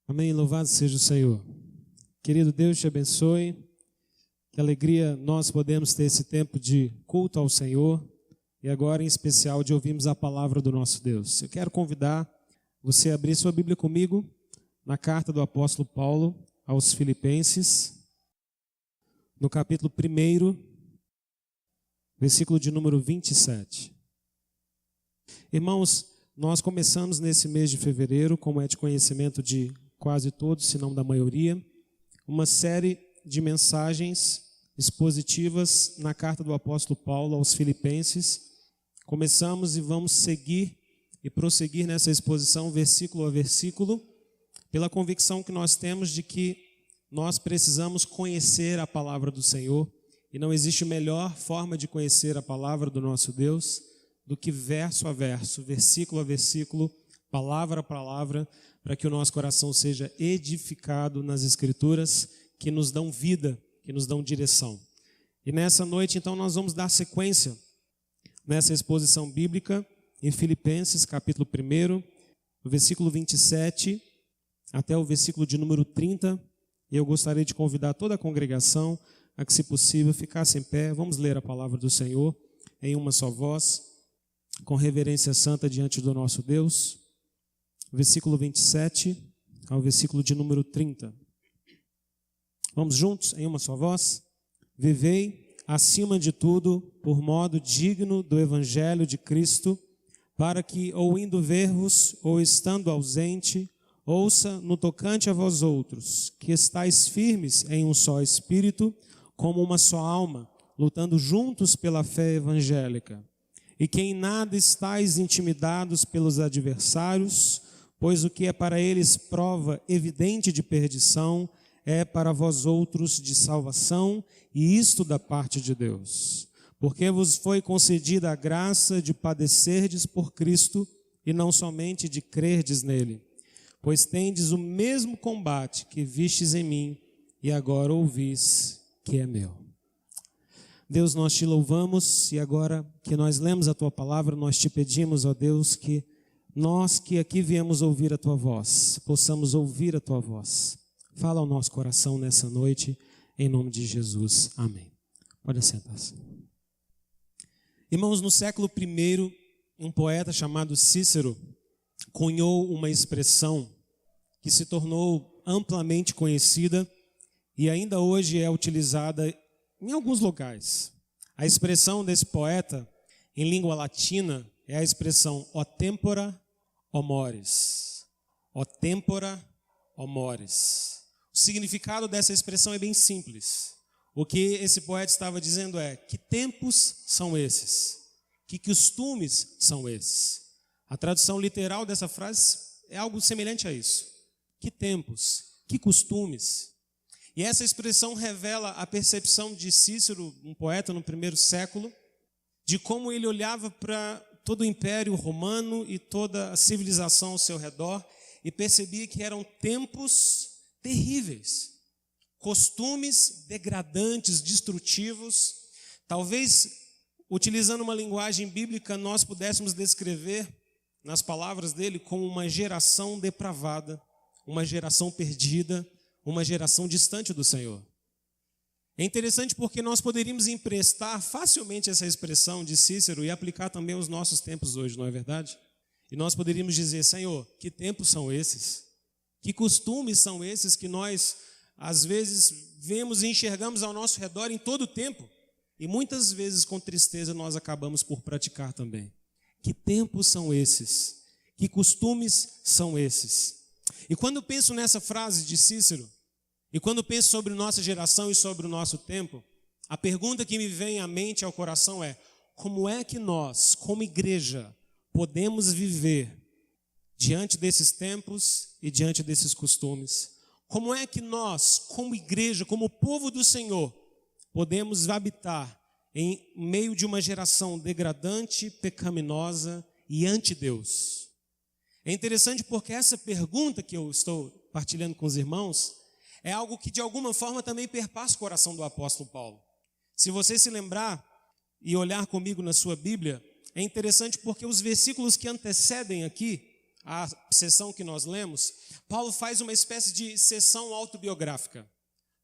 Amém, louvado seja o Senhor. Querido Deus, te abençoe. Que alegria nós podemos ter esse tempo de culto ao Senhor e agora em especial de ouvirmos a palavra do nosso Deus. Eu quero convidar você a abrir sua Bíblia comigo na carta do apóstolo Paulo aos Filipenses, no capítulo 1, versículo de número 27. Irmãos, nós começamos nesse mês de fevereiro, como é de conhecimento de quase todos, se não da maioria, uma série de mensagens expositivas na carta do apóstolo Paulo aos Filipenses. Começamos e vamos seguir e prosseguir nessa exposição versículo a versículo, pela convicção que nós temos de que nós precisamos conhecer a palavra do Senhor, e não existe melhor forma de conhecer a palavra do nosso Deus do que verso a verso, versículo a versículo, palavra a palavra, para que o nosso coração seja edificado nas Escrituras que nos dão vida, que nos dão direção. E nessa noite, então, nós vamos dar sequência nessa exposição bíblica em Filipenses, capítulo 1, do versículo 27 até o versículo de número 30. E eu gostaria de convidar toda a congregação a que, se possível, ficasse em pé. Vamos ler a palavra do Senhor em uma só voz, com reverência santa diante do nosso Deus. Versículo 27 ao versículo de número 30. Vamos juntos em uma só voz? Vivei, acima de tudo, por modo digno do Evangelho de Cristo, para que, ou indo ver-vos, ou estando ausente, ouça no tocante a vós outros, que estáis firmes em um só Espírito, como uma só alma, lutando juntos pela fé evangélica, e que em nada estáis intimidados pelos adversários, pois o que é para eles prova evidente de perdição, é para vós outros de salvação, e isto da parte de Deus. Porque vos foi concedida a graça de padecerdes por Cristo, e não somente de crerdes nele. Pois tendes o mesmo combate que vistes em mim, e agora ouvis que é meu. Deus, nós te louvamos, e agora que nós lemos a tua palavra, nós te pedimos, ó Deus, que nós que aqui viemos ouvir a tua voz, possamos ouvir a tua voz. Fala ao nosso coração nessa noite, em nome de Jesus. Amém. Pode assentar-se. Irmãos, no século I, um poeta chamado Cícero cunhou uma expressão que se tornou amplamente conhecida e ainda hoje é utilizada em alguns locais. A expressão desse poeta, em língua latina, é a expressão o tempora o mores. O tempora o mores. O significado dessa expressão é bem simples. O que esse poeta estava dizendo é: que tempos são esses? Que costumes são esses? A tradução literal dessa frase é algo semelhante a isso. Que tempos? Que costumes? E essa expressão revela a percepção de Cícero, um poeta no primeiro século, de como ele olhava para todo o império romano e toda a civilização ao seu redor e percebia que eram tempos terríveis, costumes degradantes, destrutivos. Talvez, utilizando uma linguagem bíblica, nós pudéssemos descrever nas palavras dele como uma geração depravada, uma geração perdida, uma geração distante do Senhor. É interessante porque nós poderíamos emprestar facilmente essa expressão de Cícero e aplicar também aos nossos tempos hoje, não é verdade? E nós poderíamos dizer: Senhor, que tempos são esses? Que costumes são esses que nós, às vezes, vemos e enxergamos ao nosso redor em todo o tempo? E muitas vezes, com tristeza, nós acabamos por praticar também. Que tempos são esses? Que costumes são esses? E quando eu penso nessa frase de Cícero, e quando penso sobre nossa geração e sobre o nosso tempo, a pergunta que me vem à mente e ao coração é: como é que nós, como igreja, podemos viver diante desses tempos e diante desses costumes? Como é que nós, como igreja, como povo do Senhor, podemos habitar em meio de uma geração degradante, pecaminosa e anti-Deus? É interessante porque essa pergunta que eu estou partilhando com os irmãos é algo que de alguma forma também perpassa o coração do apóstolo Paulo. Se você se lembrar e olhar comigo na sua Bíblia, é interessante porque os versículos que antecedem aqui a sessão que nós lemos, Paulo faz uma espécie de sessão autobiográfica.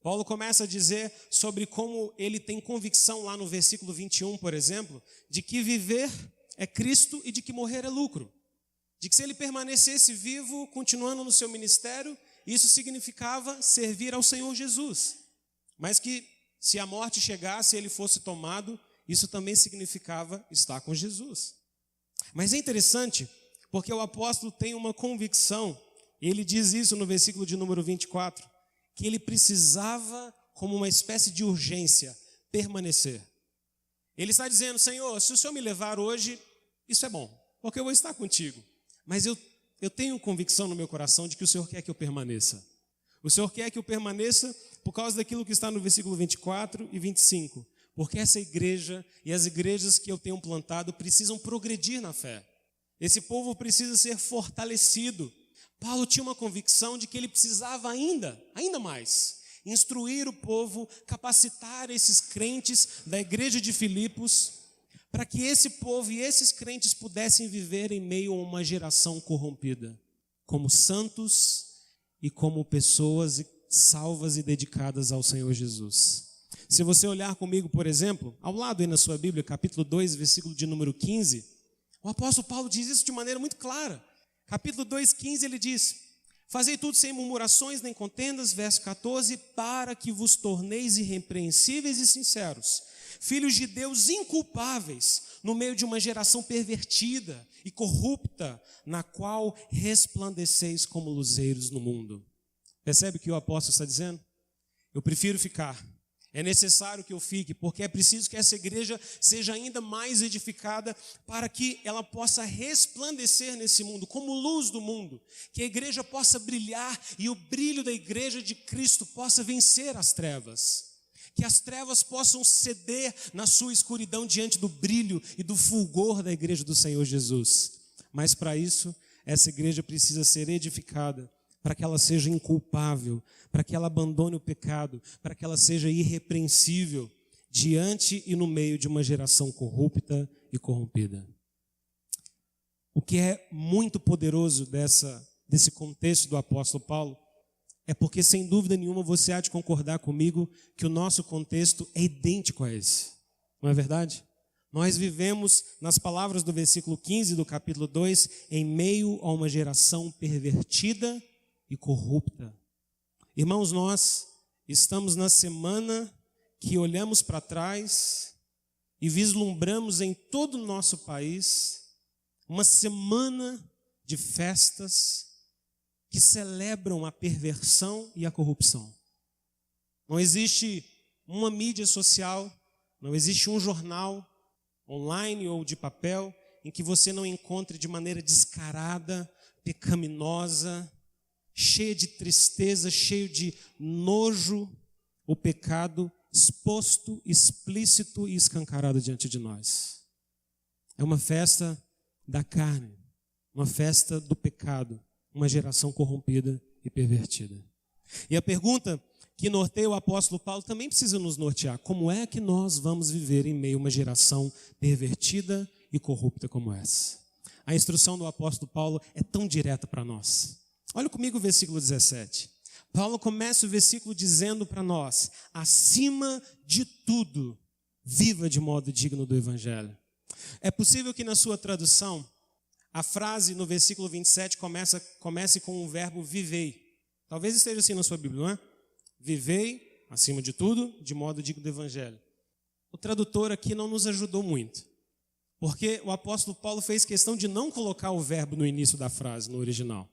Paulo começa a dizer sobre como ele tem convicção lá no versículo 21, por exemplo, de que viver é Cristo e de que morrer é lucro. De que se ele permanecesse vivo, continuando no seu ministério, isso significava servir ao Senhor Jesus. Mas que se a morte chegasse e ele fosse tomado, isso também significava estar com Jesus. Mas é interessante, porque o apóstolo tem uma convicção, e ele diz isso no versículo de número 24, que ele precisava, como uma espécie de urgência, permanecer. Ele está dizendo: Senhor, se o Senhor me levar hoje, isso é bom, porque eu vou estar contigo. Mas eu tenho convicção no meu coração de que o Senhor quer que eu permaneça. O Senhor quer que eu permaneça por causa daquilo que está no versículo 24 e 25. Porque essa igreja e as igrejas que eu tenho plantado precisam progredir na fé. Esse povo precisa ser fortalecido. Paulo tinha uma convicção de que ele precisava ainda mais, instruir o povo, capacitar esses crentes da igreja de Filipos, para que esse povo e esses crentes pudessem viver em meio a uma geração corrompida, como santos e como pessoas salvas e dedicadas ao Senhor Jesus. Se você olhar comigo, por exemplo, ao lado aí na sua Bíblia, capítulo 2, versículo de número 15, o apóstolo Paulo diz isso de maneira muito clara. Capítulo 2, 15, ele diz: fazei tudo sem murmurações nem contendas, verso 14, para que vos torneis irrepreensíveis e sinceros, filhos de Deus inculpáveis, no meio de uma geração pervertida e corrupta, na qual resplandeceis como luzeiros no mundo. Percebe o que o apóstolo está dizendo? Eu prefiro ficar. É necessário que eu fique, porque é preciso que essa igreja seja ainda mais edificada para que ela possa resplandecer nesse mundo, como luz do mundo. Que a igreja possa brilhar e o brilho da igreja de Cristo possa vencer as trevas. Que as trevas possam ceder na sua escuridão diante do brilho e do fulgor da igreja do Senhor Jesus. Mas para isso, essa igreja precisa ser edificada, para que ela seja inculpável, para que ela abandone o pecado, para que ela seja irrepreensível diante e no meio de uma geração corrupta e corrompida. O que é muito poderoso desse contexto do apóstolo Paulo é porque, sem dúvida nenhuma, você há de concordar comigo que o nosso contexto é idêntico a esse. Não é verdade? Nós vivemos, nas palavras do versículo 15 do capítulo 2, em meio a uma geração pervertida e corrupta. Irmãos, nós estamos na semana que olhamos para trás e vislumbramos em todo o nosso país uma semana de festas que celebram a perversão e a corrupção. Não existe uma mídia social, não existe um jornal online ou de papel em que você não encontre de maneira descarada, pecaminosa, cheia de tristeza, cheio de nojo, o pecado exposto, explícito e escancarado diante de nós. É uma festa da carne, uma festa do pecado, uma geração corrompida e pervertida. E a pergunta que norteia o apóstolo Paulo também precisa nos nortear: como é que nós vamos viver em meio a uma geração pervertida e corrupta como essa? A instrução do apóstolo Paulo é tão direta para nós. Olha comigo o versículo 17. Paulo começa o versículo dizendo para nós: acima de tudo, viva de modo digno do evangelho. É possível que na sua tradução, a frase no versículo 27 comece com o verbo vivei. Talvez esteja assim na sua Bíblia, não é? Vivei, acima de tudo, de modo digno do evangelho. O tradutor aqui não nos ajudou muito, porque o apóstolo Paulo fez questão de não colocar o verbo no início da frase, no original.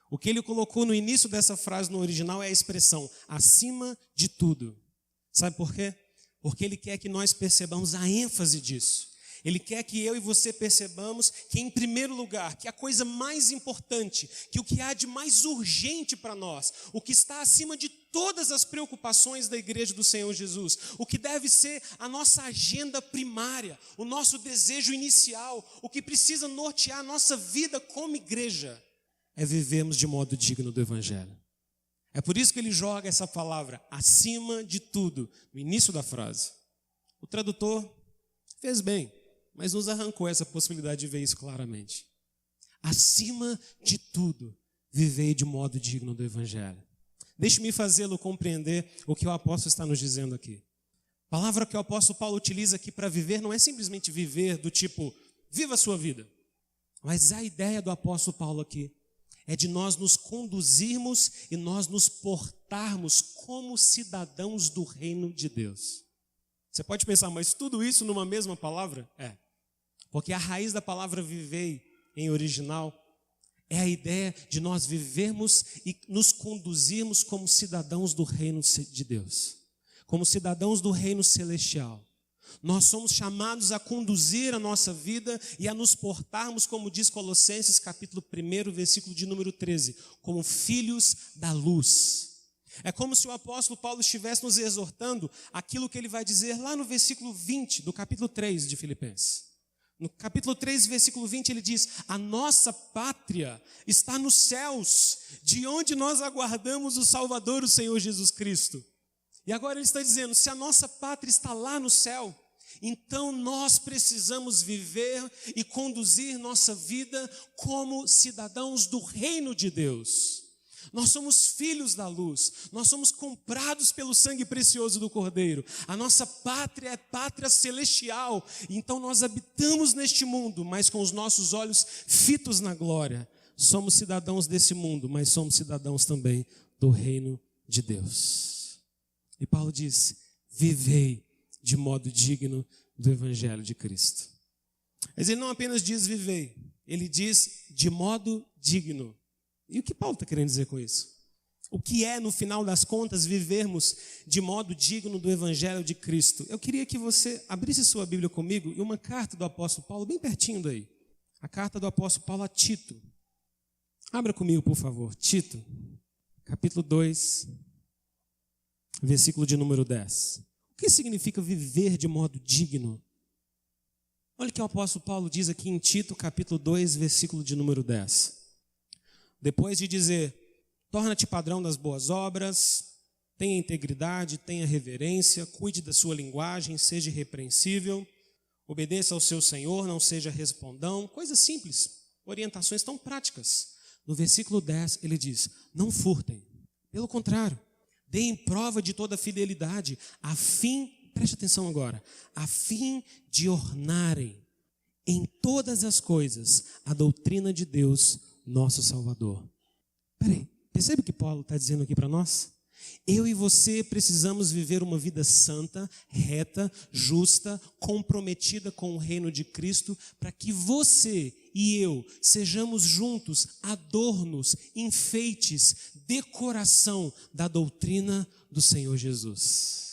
O que ele colocou no início dessa frase no original é a expressão acima de tudo. Sabe por quê? Porque ele quer que nós percebamos a ênfase disso. Ele quer que eu e você percebamos que, em primeiro lugar, que a coisa mais importante, que o que há de mais urgente para nós, o que está acima de todas as preocupações da igreja do Senhor Jesus, o que deve ser a nossa agenda primária, o nosso desejo inicial, o que precisa nortear a nossa vida como igreja, é vivermos de modo digno do evangelho. É por isso que ele joga essa palavra, acima de tudo, no início da frase. O tradutor fez bem, mas nos arrancou essa possibilidade de ver isso claramente. acima de tudo, vivei de modo digno do Evangelho. Deixe-me fazê-lo compreender o que o apóstolo está nos dizendo aqui. A palavra que o apóstolo Paulo utiliza aqui para viver não é simplesmente viver do tipo, viva a sua vida. Mas a ideia do apóstolo Paulo aqui é de nós nos conduzirmos e nós nos portarmos como cidadãos do reino de Deus. Você pode pensar, mas tudo isso numa mesma palavra? É. Porque a raiz da palavra vivei em original é a ideia de nós vivermos e nos conduzirmos como cidadãos do reino de Deus, como cidadãos do reino celestial. Nós somos chamados a conduzir a nossa vida e a nos portarmos, como diz Colossenses capítulo 1, versículo de número 13, como filhos da luz. É como se o apóstolo Paulo estivesse nos exortando aquilo que ele vai dizer lá no versículo 20 do capítulo 3 de Filipenses. No capítulo 3, versículo 20, ele diz: a nossa pátria está nos céus, de onde nós aguardamos o Salvador, o Senhor Jesus Cristo. E agora ele está dizendo, se a nossa pátria está lá no céu, então nós precisamos viver e conduzir nossa vida como cidadãos do reino de Deus. Nós somos filhos da luz, nós somos comprados pelo sangue precioso do Cordeiro. A nossa pátria é pátria celestial, então nós habitamos neste mundo, mas com os nossos olhos fitos na glória. Somos cidadãos desse mundo, mas somos cidadãos também do reino de Deus. E Paulo diz, vivei de modo digno do Evangelho de Cristo. Mas ele não apenas diz vivei, ele diz de modo digno. E o que Paulo está querendo dizer com isso? O que é, no final das contas, vivermos de modo digno do Evangelho de Cristo? Eu queria que você abrisse sua Bíblia comigo e uma carta do apóstolo Paulo, bem pertinho daí. A carta do apóstolo Paulo a Tito. Abra comigo, por favor. Tito, capítulo 2, versículo de número 10. O que significa viver de modo digno? Olha o que o apóstolo Paulo diz aqui em Tito, capítulo 2, versículo de número 10. Depois de dizer, torna-te padrão das boas obras, tenha integridade, tenha reverência, cuide da sua linguagem, seja irrepreensível, obedeça ao seu Senhor, não seja respondão, coisas simples, orientações tão práticas. No versículo 10 ele diz, não furtem, pelo contrário, deem prova de toda fidelidade, a fim, preste atenção agora, a fim de ornarem em todas as coisas a doutrina de Deus, nosso Salvador. Peraí, percebe o que Paulo está dizendo aqui para nós? Eu e você precisamos viver uma vida santa, reta, justa, comprometida com o reino de Cristo, para que você e eu sejamos juntos adornos, enfeites, decoração da doutrina do Senhor Jesus.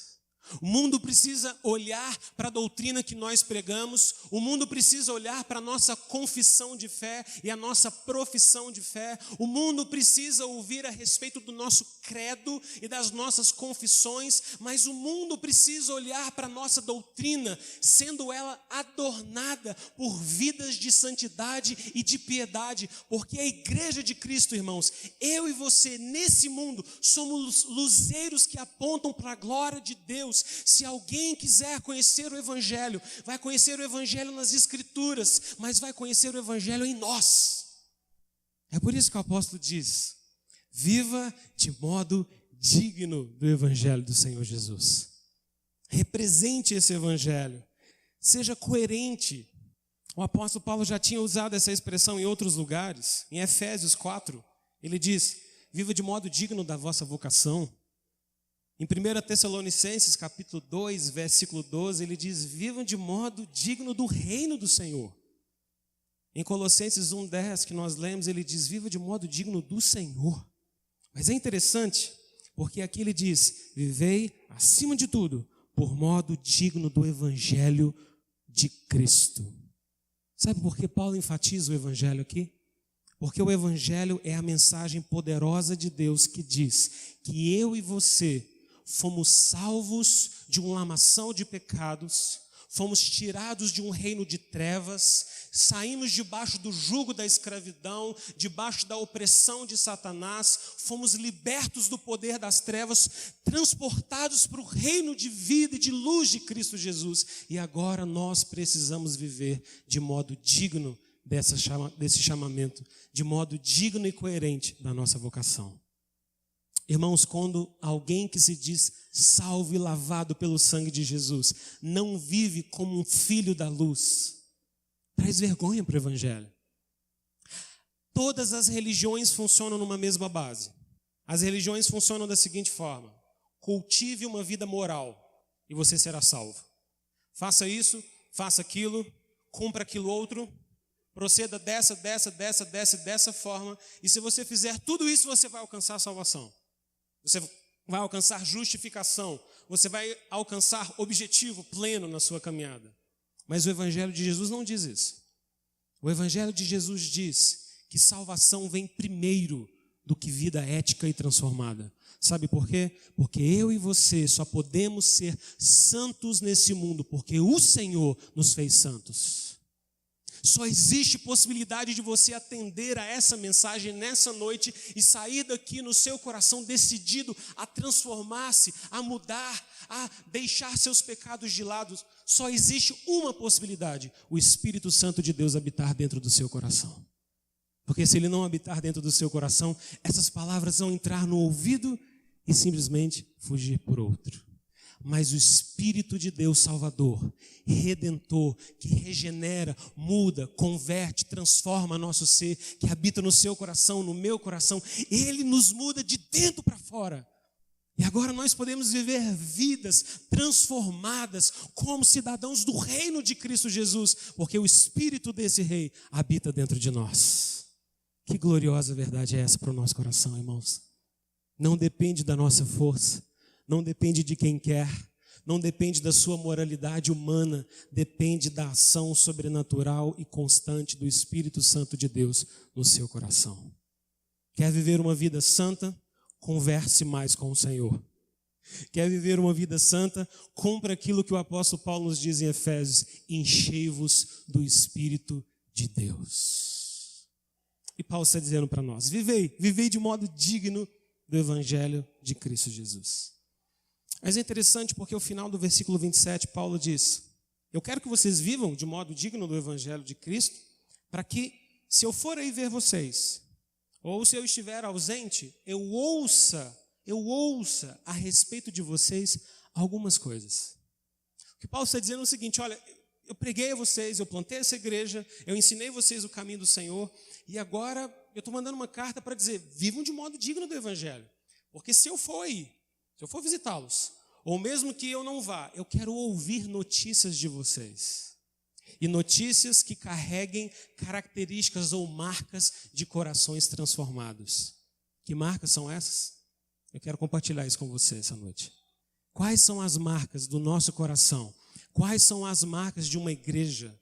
O mundo precisa olhar para a doutrina que nós pregamos, o mundo precisa olhar para a nossa confissão de fé e a nossa profissão de fé, o mundo precisa ouvir a respeito do nosso credo e das nossas confissões, mas o mundo precisa olhar para a nossa doutrina, sendo ela adornada por vidas de santidade e de piedade, porque a igreja de Cristo, irmãos, eu e você nesse mundo somos luzeiros que apontam para a glória de Deus. Se alguém quiser conhecer o Evangelho, vai conhecer o Evangelho nas Escrituras, mas vai conhecer o Evangelho em nós. É por isso que o apóstolo diz, viva de modo digno do Evangelho do Senhor Jesus. Represente esse Evangelho, seja coerente. O apóstolo Paulo já tinha usado essa expressão em outros lugares. Em Efésios 4, ele diz, viva de modo digno da vossa vocação. Em 1 Tessalonicenses, capítulo 2, versículo 12, ele diz, vivam de modo digno do reino do Senhor. Em Colossenses 1:10, que nós lemos, ele diz, viva de modo digno do Senhor. Mas é interessante, porque aqui ele diz, vivei, acima de tudo, por modo digno do Evangelho de Cristo. Sabe por que Paulo enfatiza o Evangelho aqui? Porque o Evangelho é a mensagem poderosa de Deus que diz que eu e você fomos salvos de uma lamaçal de pecados, fomos tirados de um reino de trevas, saímos debaixo do jugo da escravidão, debaixo da opressão de Satanás, fomos libertos do poder das trevas, transportados para o reino de vida e de luz de Cristo Jesus. E agora nós precisamos viver de modo digno desse chamamento de modo digno e coerente da nossa vocação. Irmãos, quando alguém que se diz salvo e lavado pelo sangue de Jesus não vive como um filho da luz, traz vergonha para o Evangelho. Todas as religiões funcionam numa mesma base. As religiões funcionam da seguinte forma: cultive uma vida moral e você será salvo. Faça isso, faça aquilo, cumpra aquilo outro, proceda dessa forma, e se você fizer tudo isso, você vai alcançar a salvação. Você vai alcançar justificação, você vai alcançar objetivo pleno na sua caminhada. Mas o Evangelho de Jesus não diz isso. O Evangelho de Jesus diz que salvação vem primeiro do que vida ética e transformada. Sabe por quê? Porque eu e você só podemos ser santos nesse mundo porque o Senhor nos fez santos. Só existe possibilidade de você atender a essa mensagem nessa noite e sair daqui no seu coração decidido a transformar-se, a mudar, a deixar seus pecados de lado. Só existe uma possibilidade: o Espírito Santo de Deus habitar dentro do seu coração. Porque se ele não habitar dentro do seu coração, essas palavras vão entrar no ouvido e simplesmente fugir por outro. Mas o Espírito de Deus Salvador, Redentor, que regenera, muda, converte, transforma nosso ser, que habita no seu coração, no meu coração, ele nos muda de dentro para fora. E agora nós podemos viver vidas transformadas como cidadãos do reino de Cristo Jesus, porque o Espírito desse Rei habita dentro de nós. Que gloriosa verdade é essa para o nosso coração, irmãos. Não depende da nossa força, não depende de quem quer, não depende da sua moralidade humana, depende da ação sobrenatural e constante do Espírito Santo de Deus no seu coração. Quer viver uma vida santa? Converse mais com o Senhor. Quer viver uma vida santa? Cumpra aquilo que o apóstolo Paulo nos diz em Efésios: enchei-vos do Espírito de Deus. E Paulo está dizendo para nós: vivei de modo digno do Evangelho de Cristo Jesus. Mas é interessante porque ao final do versículo 27, Paulo diz: eu quero que vocês vivam de modo digno do Evangelho de Cristo, para que, se eu for aí ver vocês, ou se eu estiver ausente, eu ouça a respeito de vocês algumas coisas. O que Paulo está dizendo é o seguinte: olha, eu preguei a vocês, eu plantei essa igreja, eu ensinei vocês o caminho do Senhor, e agora eu estou mandando uma carta para dizer: vivam de modo digno do Evangelho. Porque se eu for aí, se eu for visitá-los, ou mesmo que eu não vá, eu quero ouvir notícias de vocês. E notícias que carreguem características ou marcas de corações transformados. Que marcas são essas? Eu quero compartilhar isso com você essa noite. Quais são as marcas do nosso coração? Quais são as marcas de uma igreja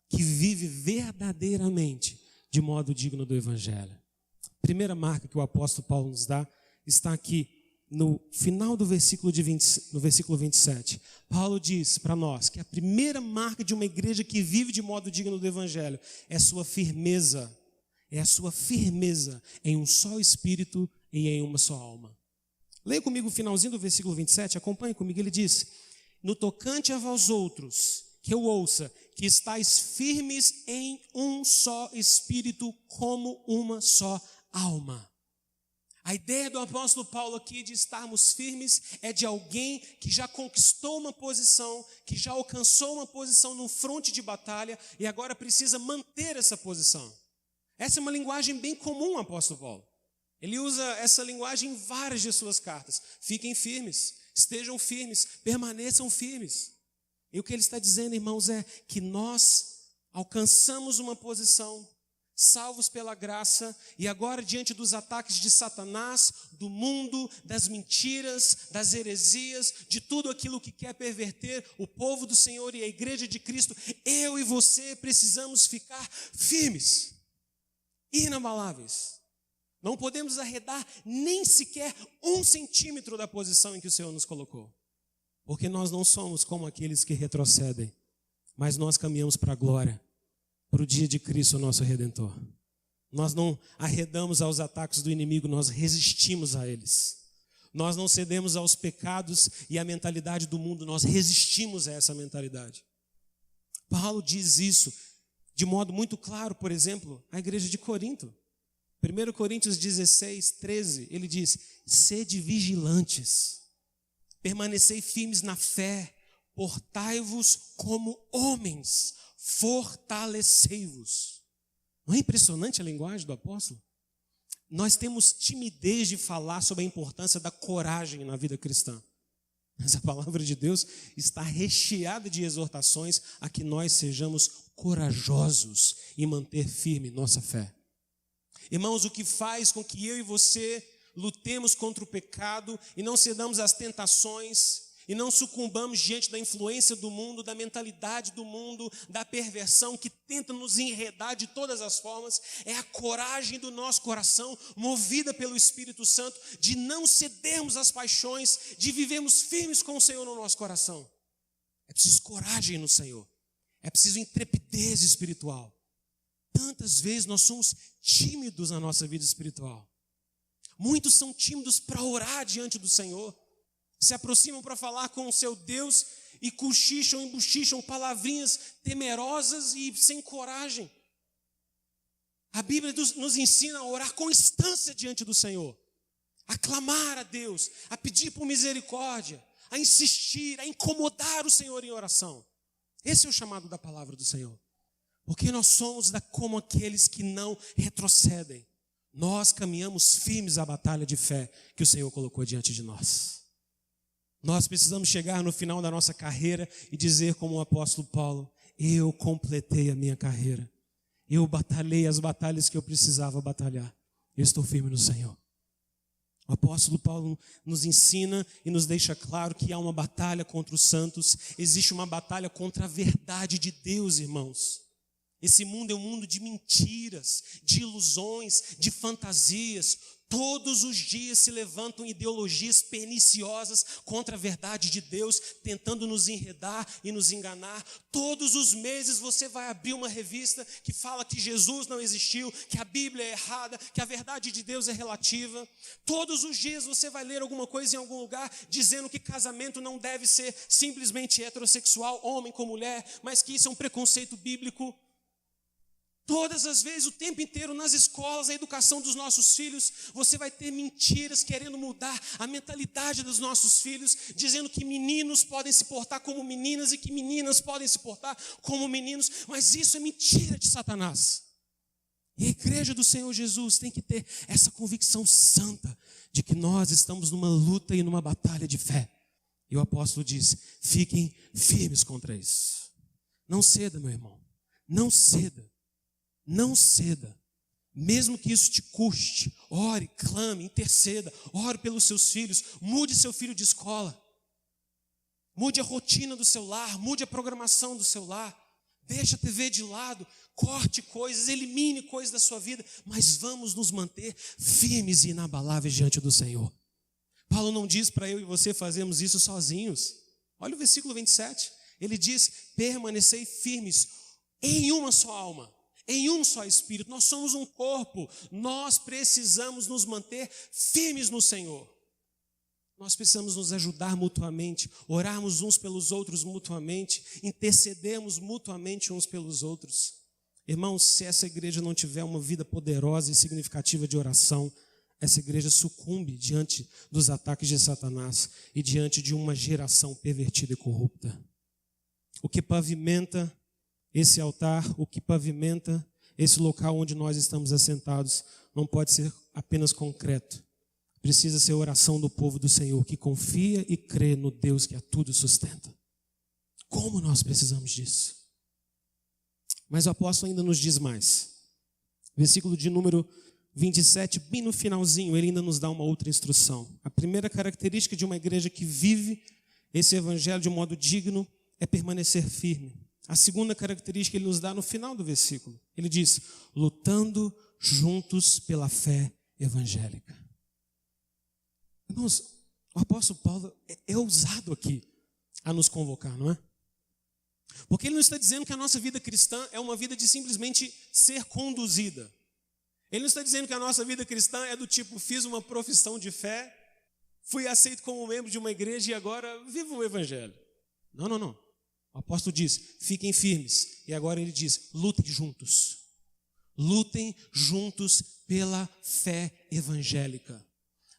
que vive verdadeiramente de modo digno do Evangelho? A primeira marca que o apóstolo Paulo nos dá está aqui no final do versículo 27. Paulo diz para nós que a primeira marca de uma igreja que vive de modo digno do Evangelho é a sua firmeza em um só Espírito e em uma só alma. Leia comigo o finalzinho do versículo 27, acompanhe comigo. Ele diz: no tocante a vós outros, que eu ouça, que estáis firmes em um só Espírito, como uma só alma. A ideia do apóstolo Paulo aqui de estarmos firmes é de alguém que já conquistou uma posição, que já alcançou uma posição no fronte de batalha e agora precisa manter essa posição. Essa é uma linguagem bem comum, apóstolo Paulo. Ele usa essa linguagem em várias de suas cartas. Fiquem firmes, estejam firmes, permaneçam firmes. E o que ele está dizendo, irmãos, é que nós alcançamos uma posição, salvos pela graça, e agora diante dos ataques de Satanás, do mundo, das mentiras, das heresias, de tudo aquilo que quer perverter o povo do Senhor e a igreja de Cristo, eu e você precisamos ficar firmes, inabaláveis. Não podemos arredar nem sequer 1 centímetro da posição em que o Senhor nos colocou, porque nós não somos como aqueles que retrocedem, mas nós caminhamos para a glória, para o dia de Cristo, nosso Redentor. Nós não arredamos aos ataques do inimigo, nós resistimos a eles. Nós não cedemos aos pecados e à mentalidade do mundo, nós resistimos a essa mentalidade. Paulo diz isso, de modo muito claro, por exemplo, a igreja de Corinto. 1 Coríntios 16, 13, ele diz: sede vigilantes, permanecei firmes na fé, portai-vos como homens, fortalecei-vos. Não é impressionante a linguagem do apóstolo? Nós temos timidez de falar sobre a importância da coragem na vida cristã. Mas a palavra de Deus está recheada de exortações a que nós sejamos corajosos e manter firme nossa fé. Irmãos, o que faz com que eu e você lutemos contra o pecado e não cedamos às tentações e não sucumbamos diante da influência do mundo, da mentalidade do mundo, da perversão que tenta nos enredar de todas as formas, é a coragem do nosso coração, movida pelo Espírito Santo, de não cedermos às paixões, de vivermos firmes com o Senhor no nosso coração. É preciso coragem no Senhor, é preciso intrepidez espiritual. Tantas vezes nós somos tímidos na nossa vida espiritual. Muitos são tímidos para orar diante do Senhor. Se aproximam para falar com o seu Deus e cochicham, embuchicham palavrinhas temerosas e sem coragem. A Bíblia nos ensina a orar com instância diante do Senhor, a clamar a Deus, a pedir por misericórdia, a insistir, a incomodar o Senhor em oração. Esse é o chamado da palavra do Senhor. Porque nós somos como aqueles que não retrocedem. Nós caminhamos firmes à batalha de fé que o Senhor colocou diante de nós. Nós precisamos chegar no final da nossa carreira e dizer como o apóstolo Paulo: eu completei a minha carreira. Eu batalhei as batalhas que eu precisava batalhar. Eu estou firme no Senhor. O apóstolo Paulo nos ensina e nos deixa claro que há uma batalha contra os santos. Existe uma batalha contra a verdade de Deus, irmãos. Esse mundo é um mundo de mentiras, de ilusões, de fantasias. Todos os dias se levantam ideologias perniciosas contra a verdade de Deus, tentando nos enredar e nos enganar. Todos os meses você vai abrir uma revista que fala que Jesus não existiu, que a Bíblia é errada, que a verdade de Deus é relativa. Todos os dias você vai ler alguma coisa em algum lugar dizendo que casamento não deve ser simplesmente heterossexual, homem com mulher, mas que isso é um preconceito bíblico. Todas as vezes, o tempo inteiro, nas escolas, a educação dos nossos filhos, você vai ter mentiras querendo mudar a mentalidade dos nossos filhos, dizendo que meninos podem se portar como meninas e que meninas podem se portar como meninos, mas isso é mentira de Satanás. E a igreja do Senhor Jesus tem que ter essa convicção santa de que nós estamos numa luta e numa batalha de fé. E o apóstolo diz: fiquem firmes contra isso. Não ceda, meu irmão, não ceda. Não ceda, mesmo que isso te custe. Ore, clame, interceda, ore pelos seus filhos, mude seu filho de escola, mude a rotina do seu lar, mude a programação do seu lar, deixe a TV de lado, corte coisas, elimine coisas da sua vida, mas vamos nos manter firmes e inabaláveis diante do Senhor. Paulo não diz para eu e você fazermos isso sozinhos. Olha o versículo 27, ele diz: permanecei firmes em uma só alma, em um só Espírito. Nós somos um corpo, nós precisamos nos manter firmes no Senhor. Nós precisamos nos ajudar mutuamente, orarmos uns pelos outros mutuamente, intercedermos mutuamente uns pelos outros. Irmãos, se essa igreja não tiver uma vida poderosa e significativa de oração, essa igreja sucumbe diante dos ataques de Satanás e diante de uma geração pervertida e corrupta. O que pavimenta esse altar, o que pavimenta esse local onde nós estamos assentados, não pode ser apenas concreto. Precisa ser a oração do povo do Senhor, que confia e crê no Deus que a tudo sustenta. Como nós precisamos disso? Mas o apóstolo ainda nos diz mais. Versículo de número 27, bem no finalzinho, ele ainda nos dá uma outra instrução. A primeira característica de uma igreja que vive esse evangelho de um modo digno é permanecer firme. A segunda característica ele nos dá no final do versículo. Ele diz: lutando juntos pela fé evangélica. Irmãos, o apóstolo Paulo é ousado aqui a nos convocar, não é? Porque ele não está dizendo que a nossa vida cristã é uma vida de simplesmente ser conduzida. Ele não está dizendo que a nossa vida cristã é do tipo: fiz uma profissão de fé, fui aceito como membro de uma igreja e agora vivo o evangelho. Não. O O apóstolo diz, fiquem firmes. E agora ele diz, lutem juntos. Lutem juntos pela fé evangélica.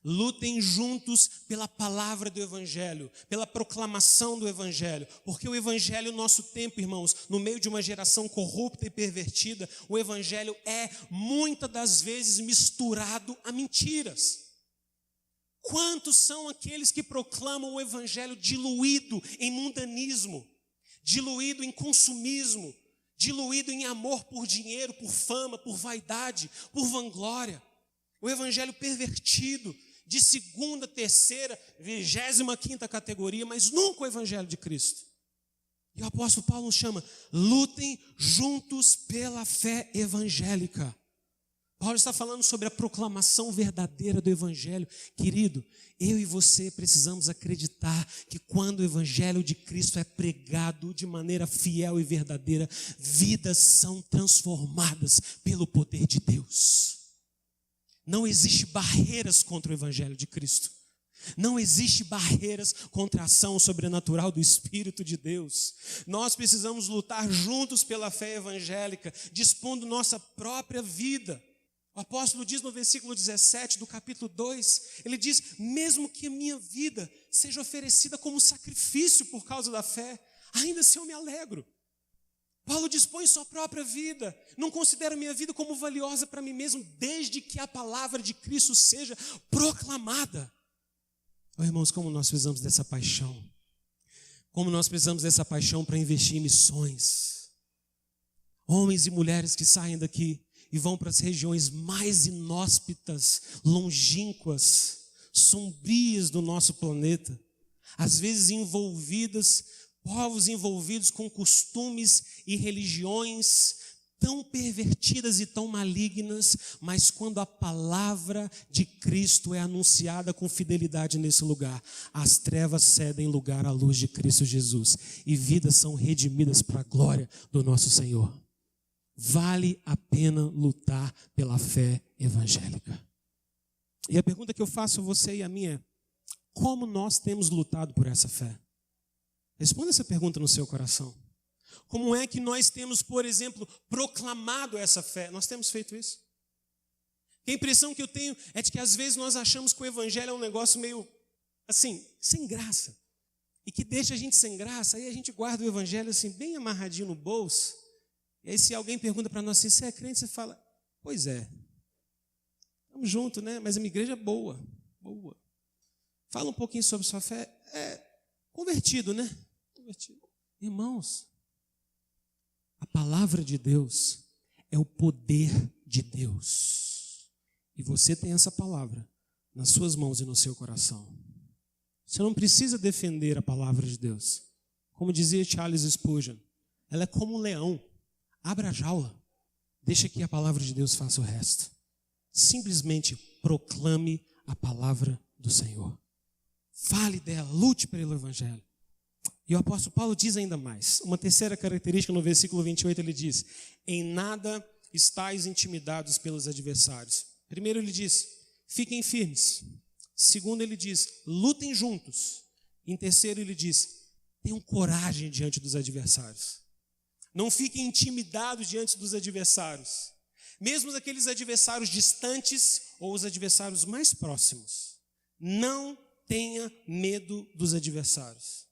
Lutem juntos pela palavra do Evangelho, pela proclamação do Evangelho. Porque o Evangelho, nosso tempo, irmãos, no meio de uma geração corrupta e pervertida, o Evangelho é, muitas das vezes, misturado a mentiras. Quantos são aqueles que proclamam o Evangelho diluído em mundanismo, diluído em consumismo, diluído em amor por dinheiro, por fama, por vaidade, por vanglória. O Evangelho pervertido, de segunda, terceira, 25ª categoria, mas nunca o Evangelho de Cristo. E o apóstolo Paulo nos chama, lutem juntos pela fé evangélica. Paulo está falando sobre a proclamação verdadeira do Evangelho. Querido, eu e você precisamos acreditar que quando o Evangelho de Cristo é pregado de maneira fiel e verdadeira, vidas são transformadas pelo poder de Deus. Não existe barreiras contra o Evangelho de Cristo. Não existe barreiras contra a ação sobrenatural do Espírito de Deus. Nós precisamos lutar juntos pela fé evangélica, dispondo nossa própria vida. O apóstolo diz no versículo 17 do capítulo 2, ele diz, mesmo que a minha vida seja oferecida como sacrifício por causa da fé, ainda assim eu me alegro. Paulo dispõe sua própria vida, não considero minha vida como valiosa para mim mesmo, desde que a palavra de Cristo seja proclamada. Oh, irmãos, como nós precisamos dessa paixão, como nós precisamos dessa paixão para investir em missões. Homens e mulheres que saem daqui e vão para as regiões mais inóspitas, longínquas, sombrias do nosso planeta, às vezes povos envolvidos com costumes e religiões tão pervertidas e tão malignas, mas quando a palavra de Cristo é anunciada com fidelidade nesse lugar, as trevas cedem lugar à luz de Cristo Jesus e vidas são redimidas para a glória do nosso Senhor. Vale a pena lutar pela fé evangélica. E a pergunta que eu faço a você e a mim é, como nós temos lutado por essa fé? Responda essa pergunta no seu coração. Como é que nós temos, por exemplo, proclamado essa fé? Nós temos feito isso? A impressão que eu tenho é de que às vezes nós achamos que o Evangelho é um negócio meio, assim, sem graça. E que deixa a gente sem graça, aí a gente guarda o Evangelho assim, bem amarradinho no bolso. E aí se alguém pergunta para nós assim, você é crente? Você fala, pois é. Estamos juntos, né? Mas a minha igreja é boa. Fala um pouquinho sobre sua fé. Convertido, né? Convertido. Irmãos, a palavra de Deus é o poder de Deus. E você tem essa palavra nas suas mãos e no seu coração. Você não precisa defender a palavra de Deus. Como dizia Charles Spurgeon, ela é como um leão. Abra a jaula. Deixa que a palavra de Deus faça o resto. Simplesmente proclame a palavra do Senhor. Fale dela, lute pelo Evangelho. E o apóstolo Paulo diz ainda mais. Uma terceira característica no versículo 28, ele diz, em nada estáis intimidados pelos adversários. Primeiro ele diz, fiquem firmes. Segundo ele diz, lutem juntos. Em terceiro ele diz, tenham coragem diante dos adversários. Não fiquem intimidados diante dos adversários. Mesmo aqueles adversários distantes ou os adversários mais próximos. Não tenha medo dos adversários.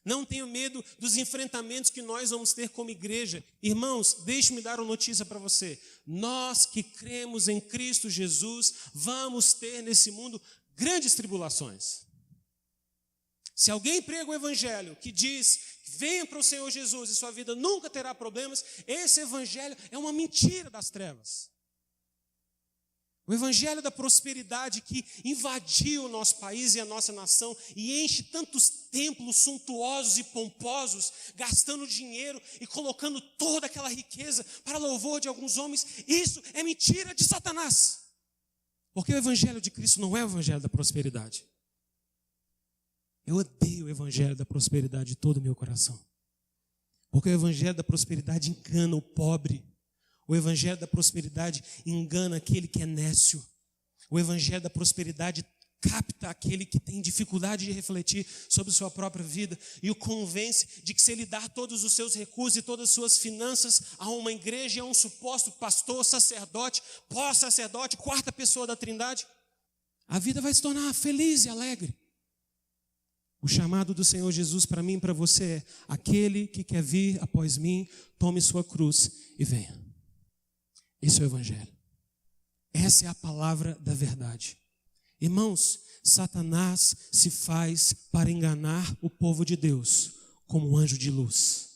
Não tenha medo dos enfrentamentos que nós vamos ter como igreja. Irmãos, deixe-me dar uma notícia para você. Nós que cremos em Cristo Jesus, vamos ter nesse mundo grandes tribulações. Se alguém prega o evangelho que diz, venha para o Senhor Jesus e sua vida nunca terá problemas, esse evangelho é uma mentira das trevas. O evangelho da prosperidade que invadiu o nosso país e a nossa nação e enche tantos templos suntuosos e pomposos, gastando dinheiro e colocando toda aquela riqueza para louvor de alguns homens, isso é mentira de Satanás. Porque o evangelho de Cristo não é o evangelho da prosperidade. Eu odeio o evangelho da prosperidade de todo o meu coração. Porque o evangelho da prosperidade engana o pobre. O evangelho da prosperidade engana aquele que é nécio. O evangelho da prosperidade capta aquele que tem dificuldade de refletir sobre sua própria vida e o convence de que se ele dar todos os seus recursos e todas as suas finanças a uma igreja e a um suposto pastor, sacerdote, pós-sacerdote, quarta pessoa da Trindade, a vida vai se tornar feliz e alegre. O chamado do Senhor Jesus para mim e para você é: aquele que quer vir após mim, tome sua cruz e venha. Esse é o Evangelho. Essa é a palavra da verdade. Irmãos, Satanás se faz para enganar o povo de Deus como um anjo de luz.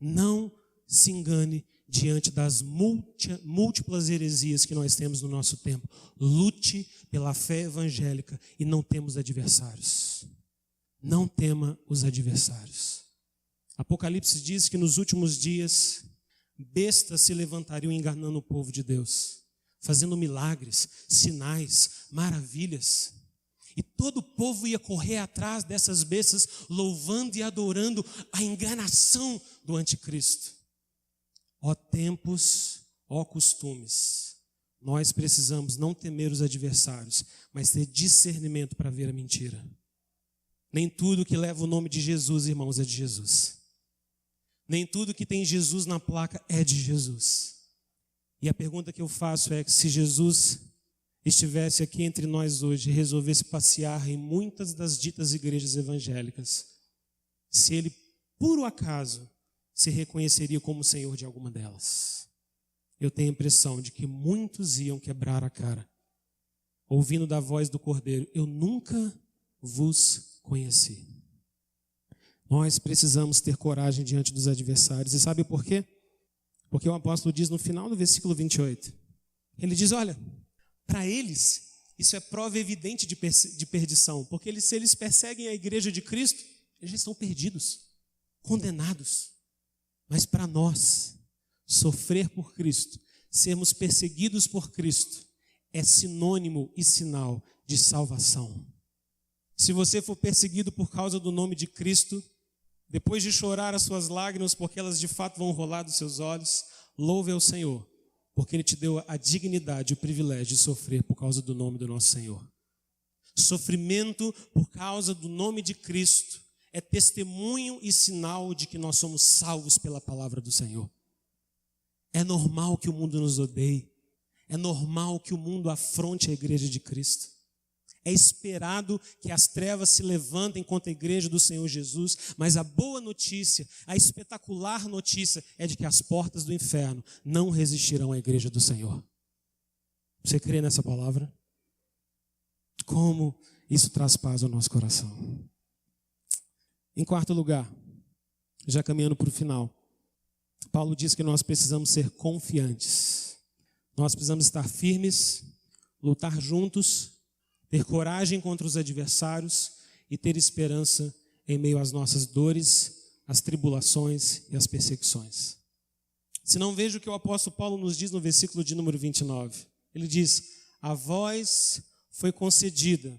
Não se engane diante das múltiplas heresias que nós temos no nosso tempo. Lute pela fé evangélica e não temos adversários. Não tema os adversários. Apocalipse diz que nos últimos dias bestas se levantariam enganando o povo de Deus, fazendo milagres, sinais, maravilhas. E todo o povo ia correr atrás dessas bestas, louvando e adorando a enganação do anticristo. Ó tempos, ó costumes, nós precisamos não temer os adversários, mas ter discernimento para ver a mentira. Nem tudo que leva o nome de Jesus, irmãos, é de Jesus. Nem tudo que tem Jesus na placa é de Jesus. E a pergunta que eu faço é que se Jesus estivesse aqui entre nós hoje e resolvesse passear em muitas das ditas igrejas evangélicas, se ele, por acaso, se reconheceria como Senhor de alguma delas. Eu tenho a impressão de que muitos iam quebrar a cara, ouvindo da voz do Cordeiro: eu nunca vos conheci. Nós precisamos ter coragem diante dos adversários. E sabe por quê? Porque o apóstolo diz no final do versículo 28, ele diz: olha, para eles isso é prova evidente de perdição, porque se eles perseguem a igreja de Cristo, eles já estão perdidos, condenados. Mas para nós, sofrer por Cristo, sermos perseguidos por Cristo, é sinônimo e sinal de salvação. Se você for perseguido por causa do nome de Cristo, depois de chorar as suas lágrimas, porque elas de fato vão rolar dos seus olhos, louve ao Senhor, porque Ele te deu a dignidade e o privilégio de sofrer por causa do nome do nosso Senhor. Sofrimento por causa do nome de Cristo é testemunho e sinal de que nós somos salvos pela palavra do Senhor. É normal que o mundo nos odeie, é normal que o mundo afronte a igreja de Cristo. É esperado que as trevas se levantem contra a igreja do Senhor Jesus, mas a boa notícia, a espetacular notícia é de que as portas do inferno não resistirão à igreja do Senhor. Você crê nessa palavra? Como isso traz paz ao nosso coração. Em quarto lugar, já caminhando para o final, Paulo diz que nós precisamos ser confiantes. Nós precisamos estar firmes, lutar juntos, ter coragem contra os adversários e ter esperança em meio às nossas dores, às tribulações e às perseguições. Se não veja o que o apóstolo Paulo nos diz no versículo de número 29. Ele diz: a vós foi concedida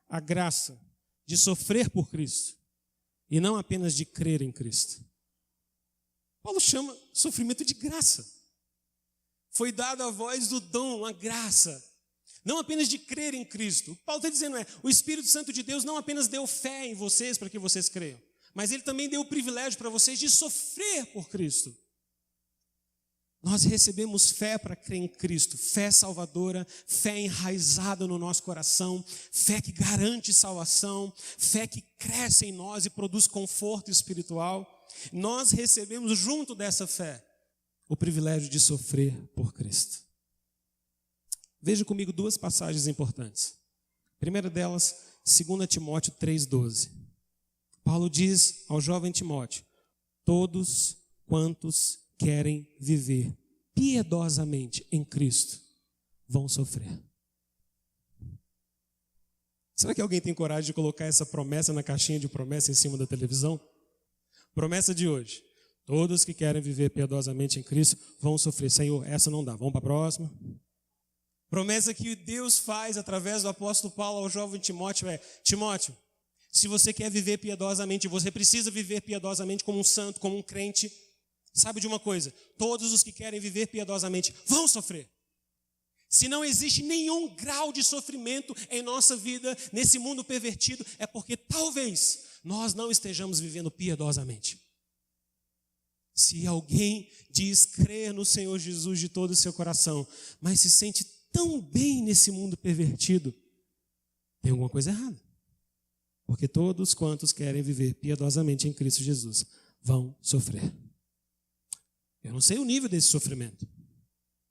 a graça de sofrer por Cristo e não apenas de crer em Cristo. Paulo chama sofrimento de graça. Foi dado a vós o dom, a graça, não apenas de crer em Cristo. O que Paulo está dizendo o Espírito Santo de Deus não apenas deu fé em vocês para que vocês creiam, mas Ele também deu o privilégio para vocês de sofrer por Cristo. Nós recebemos fé para crer em Cristo, fé salvadora, fé enraizada no nosso coração, fé que garante salvação, fé que cresce em nós e produz conforto espiritual. Nós recebemos junto dessa fé o privilégio de sofrer por Cristo. Veja comigo duas passagens importantes. A primeira delas, 2 Timóteo 3,12. Paulo diz ao jovem Timóteo: todos quantos querem viver piedosamente em Cristo vão sofrer. Será que alguém tem coragem de colocar essa promessa na caixinha de promessa em cima da televisão? Promessa de hoje: todos que querem viver piedosamente em Cristo vão sofrer. Senhor, essa não dá, vamos para a próxima. Promessa que Deus faz através do apóstolo Paulo ao jovem Timóteo é: Timóteo, se você quer viver piedosamente, você precisa viver piedosamente como um santo, como um crente. Sabe de uma coisa? Todos os que querem viver piedosamente vão sofrer. Se não existe nenhum grau de sofrimento em nossa vida, nesse mundo pervertido, é porque talvez nós não estejamos vivendo piedosamente. Se alguém diz crer no Senhor Jesus de todo o seu coração, mas se sente tão bem nesse mundo pervertido, tem alguma coisa errada. Porque todos quantos querem viver piedosamente em Cristo Jesus vão sofrer. Eu não sei o nível desse sofrimento.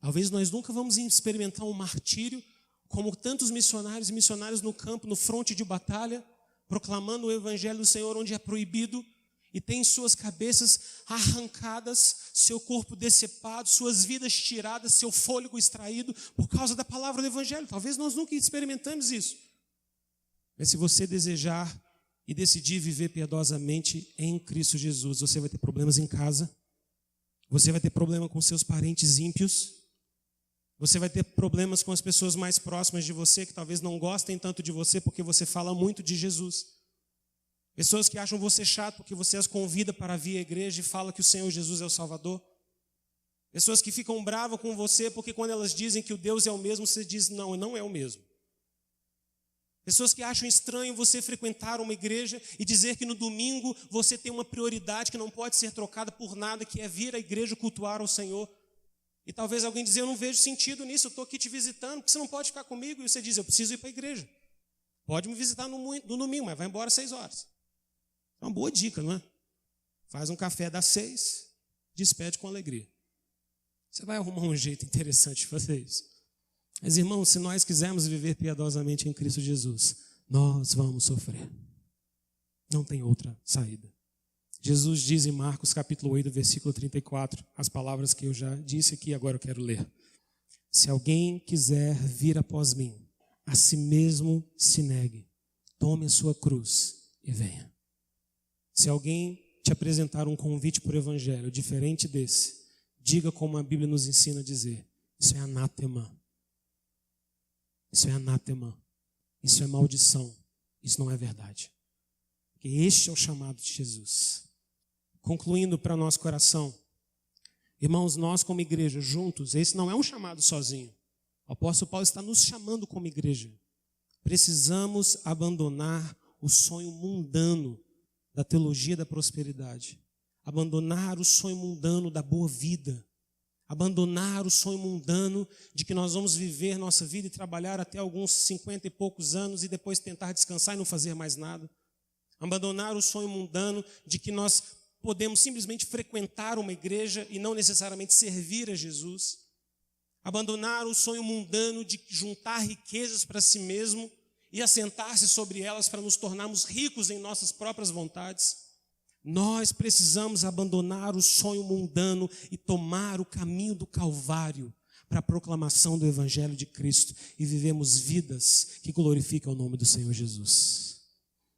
Talvez nós nunca vamos experimentar um martírio como tantos missionários e missionárias no campo, no fronte de batalha, proclamando o evangelho do Senhor onde é proibido, e tem suas cabeças arrancadas, seu corpo decepado, suas vidas tiradas, seu fôlego extraído por causa da palavra do evangelho. Talvez nós nunca experimentamos isso. Mas se você desejar e decidir viver piedosamente em Cristo Jesus, você vai ter problemas em casa, você vai ter problema com seus parentes ímpios, você vai ter problemas com as pessoas mais próximas de você, que talvez não gostem tanto de você porque você fala muito de Jesus. Pessoas que acham você chato porque você as convida para vir à igreja e fala que o Senhor Jesus é o Salvador. Pessoas que ficam bravas com você porque quando elas dizem que o Deus é o mesmo, você diz não, não é o mesmo. Pessoas que acham estranho você frequentar uma igreja e dizer que no domingo você tem uma prioridade que não pode ser trocada por nada, que é vir à igreja cultuar ao Senhor. E talvez alguém dizer, eu não vejo sentido nisso, eu estou aqui te visitando, porque você não pode ficar comigo. E você diz, eu preciso ir para a igreja. Pode me visitar no domingo, mas vai embora às 6 horas. É uma boa dica, não é? Faz um café das 6, despede com alegria. Você vai arrumar um jeito interessante de fazer isso. Mas, irmãos, se nós quisermos viver piedosamente em Cristo Jesus, nós vamos sofrer. Não tem outra saída. Jesus diz em Marcos capítulo 8, versículo 34, as palavras que eu já disse aqui, agora eu quero ler. Se alguém quiser vir após mim, a si mesmo se negue, tome a sua cruz e venha. Se alguém te apresentar um convite por evangelho diferente desse, diga como a Bíblia nos ensina a dizer, isso é anátema. Isso é anátema. Isso é maldição. Isso não é verdade. Porque este é o chamado de Jesus. Concluindo para nosso coração, irmãos, nós como igreja juntos, esse não é um chamado sozinho. O apóstolo Paulo está nos chamando como igreja. Precisamos abandonar o sonho mundano da teologia da prosperidade. Abandonar o sonho mundano da boa vida. Abandonar o sonho mundano de que nós vamos viver nossa vida e trabalhar até alguns 50 e poucos anos e depois tentar descansar e não fazer mais nada. Abandonar o sonho mundano de que nós podemos simplesmente frequentar uma igreja e não necessariamente servir a Jesus. Abandonar o sonho mundano de juntar riquezas para si mesmo e assentar-se sobre elas para nos tornarmos ricos em nossas próprias vontades. Nós precisamos abandonar o sonho mundano e tomar o caminho do Calvário para a proclamação do Evangelho de Cristo e vivemos vidas que glorificam o nome do Senhor Jesus.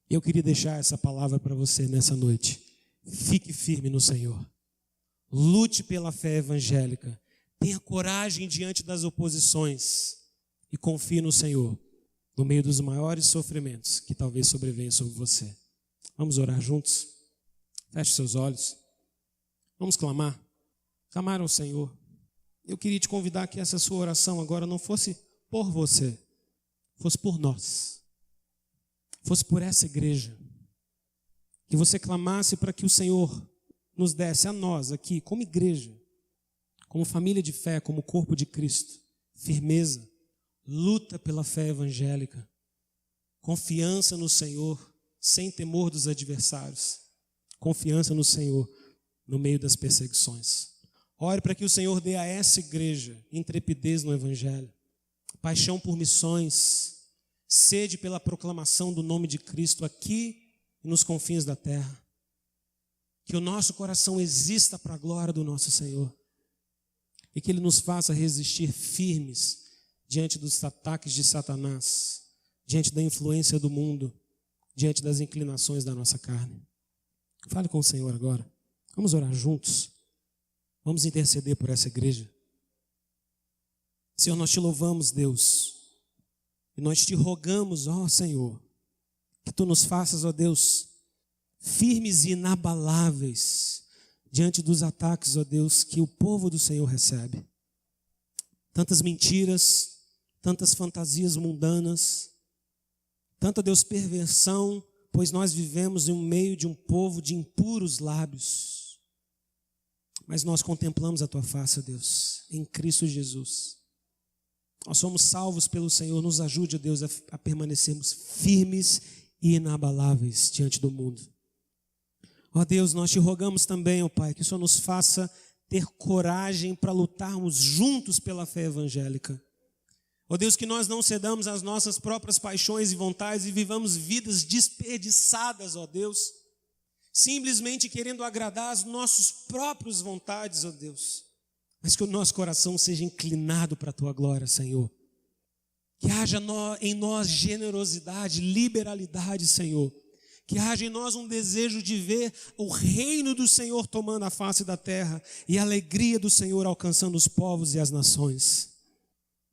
Eu queria deixar essa palavra para você nessa noite. Fique firme no Senhor. Lute pela fé evangélica. Tenha coragem diante das oposições e confie no Senhor no meio dos maiores sofrimentos que talvez sobrevenham sobre você. Vamos orar juntos? Feche seus olhos. Vamos clamar. Clamar ao Senhor. Eu queria te convidar que essa sua oração agora não fosse por você, fosse por nós. Fosse por essa igreja. Que você clamasse para que o Senhor nos desse a nós aqui, como igreja, como família de fé, como corpo de Cristo, firmeza, luta pela fé evangélica, confiança no Senhor, sem temor dos adversários, confiança no Senhor no meio das perseguições. Ore para que o Senhor dê a essa igreja intrepidez no evangelho, paixão por missões, sede pela proclamação do nome de Cristo aqui e nos confins da terra. Que o nosso coração exista para a glória do nosso Senhor e que Ele nos faça resistir firmes diante dos ataques de Satanás, diante da influência do mundo, diante das inclinações da nossa carne. Fale com o Senhor agora. Vamos orar juntos. Vamos interceder por essa igreja. Senhor, nós te louvamos, Deus, e nós te rogamos, ó Senhor, que Tu nos faças, ó Deus, firmes e inabaláveis diante dos ataques, ó Deus, que o povo do Senhor recebe. tantas mentiras, tantas fantasias mundanas, tanta, Deus, perversão, pois nós vivemos em um meio de um povo de impuros lábios. Mas nós contemplamos a tua face, Deus, em Cristo Jesus. Nós somos salvos pelo Senhor. Nos ajude, Deus, a permanecermos firmes e inabaláveis diante do mundo. Ó Deus, nós te rogamos também, ó Pai, que o Senhor nos faça ter coragem para lutarmos juntos pela fé evangélica. Ó Deus, que nós não cedamos às nossas próprias paixões e vontades e vivamos vidas desperdiçadas, ó Deus, simplesmente querendo agradar as nossas próprias vontades, ó Deus, mas que o nosso coração seja inclinado para a tua glória, Senhor. Que haja em nós generosidade, liberalidade, Senhor. Que haja em nós um desejo de ver o reino do Senhor tomando a face da terra e a alegria do Senhor alcançando os povos e as nações.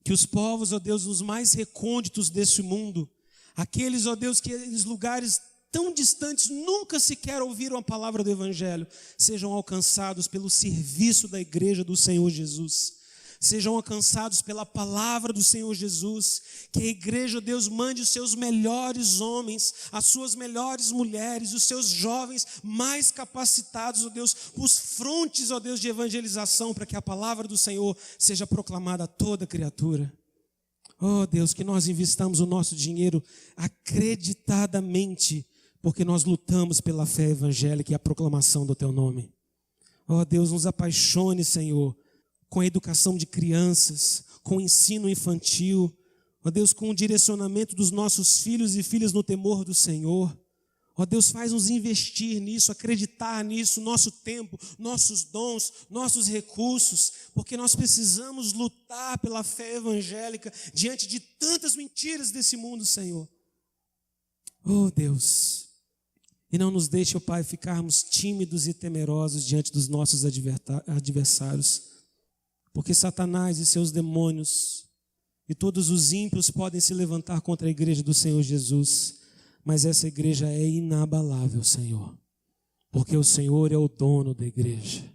Que os povos, ó Deus, os mais recônditos desse mundo, aqueles, ó Deus, que aqueles lugares tão distantes nunca sequer ouviram a palavra do Evangelho, sejam alcançados pelo serviço da igreja do Senhor Jesus. Sejam alcançados pela palavra do Senhor Jesus, que a igreja, Deus, mande os seus melhores homens, as suas melhores mulheres, os seus jovens mais capacitados, ó Deus, os frontes, ó Deus, de evangelização, para que a palavra do Senhor seja proclamada a toda criatura. Ó Deus, que nós investamos o nosso dinheiro acreditadamente, porque nós lutamos pela fé evangélica e a proclamação do teu nome. Ó Deus, nos apaixone, Senhor, com a educação de crianças, com o ensino infantil, ó Deus, com o direcionamento dos nossos filhos e filhas no temor do Senhor. Ó Deus, faz-nos investir nisso, acreditar nisso, nosso tempo, nossos dons, nossos recursos, porque nós precisamos lutar pela fé evangélica diante de tantas mentiras desse mundo, Senhor. Oh Deus, e não nos deixe, ó Pai, ficarmos tímidos e temerosos diante dos nossos adversários, porque Satanás e seus demônios e todos os ímpios podem se levantar contra a igreja do Senhor Jesus, mas essa igreja é inabalável, Senhor, porque o Senhor é o dono da igreja,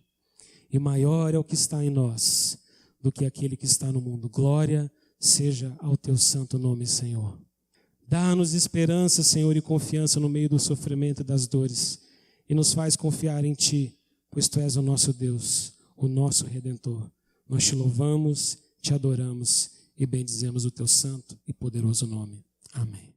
e maior é o que está em nós do que aquele que está no mundo. Glória seja ao teu santo nome, Senhor. Dá-nos esperança, Senhor, e confiança no meio do sofrimento e das dores, e nos faz confiar em Ti, pois Tu és o nosso Deus, o nosso Redentor. Nós te louvamos, te adoramos e bendizemos o teu santo e poderoso nome. Amém.